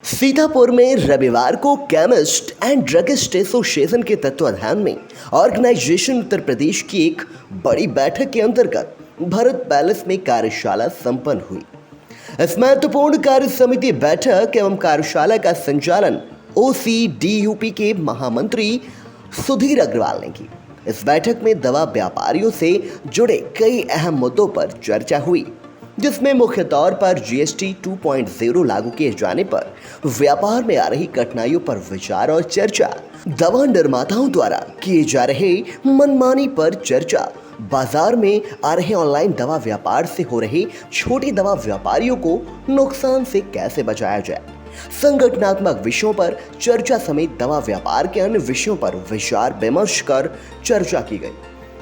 सीतापुर में रविवार को केमिस्ट एंड ड्रगिस्ट एसोसिएशन के तत्वाधान में ऑर्गेनाइजेशन उत्तर प्रदेश की एक बड़ी बैठक के अंतर्गत भरत पैलेस में कार्यशाला संपन्न हुई। इस महत्वपूर्ण कार्य समिति बैठक एवं कार्यशाला का संचालन OCDUP के महामंत्री सुधीर अग्रवाल ने की। इस बैठक में दवा व्यापारियों से जुड़े कई अहम मुद्दों पर चर्चा हुई, जिसमें मुख्य तौर पर GST 2.0 लागू किए जाने पर व्यापार में आ रही कठिनाइयों पर विचार और चर्चा, दवा निर्माताओं द्वारा किए जा रहे मनमानी पर चर्चा, बाजार में आ रहे ऑनलाइन दवा व्यापार से हो रहे छोटे दवा व्यापारियों को नुकसान से कैसे बचाया जाए, संगठनात्मक विषयों पर चर्चा समेत दवा व्यापार के अन्य विषयों पर विचार विमर्श कर चर्चा की गई।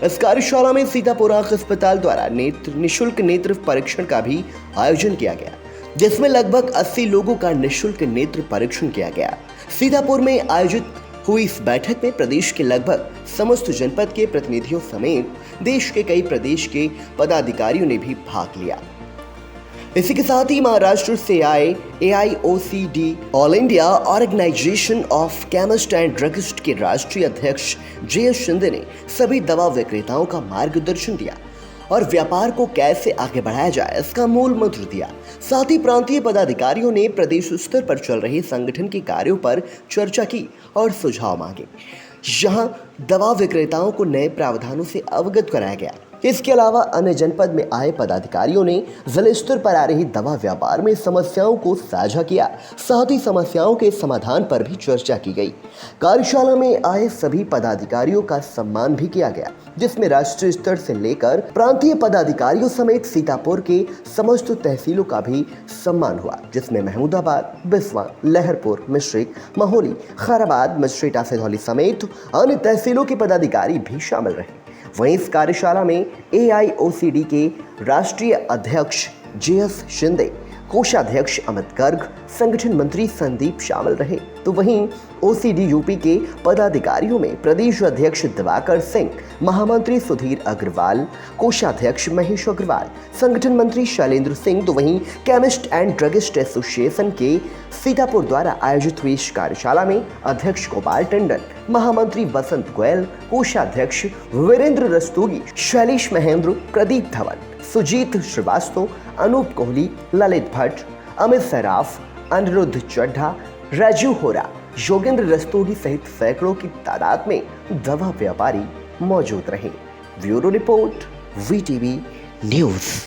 इस कार्यशाला में सीतापुर आंख अस्पताल द्वारा निःशुल्क नेत्र परीक्षण का भी आयोजन किया गया, जिसमें लगभग 80 लोगों का निःशुल्क नेत्र परीक्षण किया गया। सीतापुर में आयोजित हुई इस बैठक में प्रदेश के लगभग समस्त जनपद के प्रतिनिधियों समेत देश के कई प्रदेश के पदाधिकारियों ने भी भाग लिया। इसी के साथ ही महाराष्ट्र से आए AIOCD all India organisation of chemist and druggist के राष्ट्रीय अध्यक्ष JS शिंदे ने सभी दवा विक्रेताओं का मार्गदर्शन दिया और व्यापार को कैसे आगे बढ़ाया जाए इसका मूल मंत्र दिया। साथ ही प्रांतीय पदाधिकारियों ने प्रदेश स्तर पर चल रहे संगठन के कार्यों पर चर्चा की और सुझाव मांगे। यहाँ दवा विक्रेताओं को नए प्रावधानों से अवगत कराया गया। इसके अलावा अन्य जनपद में आए पदाधिकारियों ने जिला स्तर पर आ रही दवा व्यापार में समस्याओं को साझा किया। साथ ही समस्याओं के समाधान पर भी चर्चा की गई। कार्यशाला में आए सभी पदाधिकारियों का सम्मान भी किया गया, जिसमें राष्ट्रीय स्तर से लेकर प्रांतीय पदाधिकारियों समेत सीतापुर के समस्त तहसीलों का भी सम्मान हुआ, जिसमें महमूदाबाद, बिस्वा, लहरपुर, मिश्रिक, महोली, खैराबाद, मिश्रिटा सिधौली समेत अन्य तहसीलों के पदाधिकारी भी शामिल रहे। वहीं इस कार्यशाला में AIOCD के राष्ट्रीय अध्यक्ष JS शिंदे, कोषाध्यक्ष अमित गर्ग, संगठन मंत्री संदीप शामिल रहे। तो वहीं OCDUP के पदाधिकारियों में प्रदेश अध्यक्ष दिवाकर सिंह, महामंत्री सुधीर अग्रवाल, कोषाध्यक्ष महेश अग्रवाल, संगठन मंत्री शैलेंद्र सिंह। तो वहीं केमिस्ट एंड ड्रगिस्ट एसोसिएशन के सीतापुर द्वारा आयोजित हुई इस कार्यशाला में अध्यक्ष गोपाल टंडन, महामंत्री बसंत गोयल, कोषाध्यक्ष वीरेंद्र रस्तोगी, शैलेश महेंद्र, प्रदीप धवन, सुजीत श्रीवास्तव, अनूप कोहली, ललित भट्ट, अमित सराफ, अनिरुद्ध चड्ढा, राजू होरा, योगेंद्र रस्तोगी सहित सैकड़ों की तादाद में दवा व्यापारी मौजूद रहे। Bureau report, VTV news.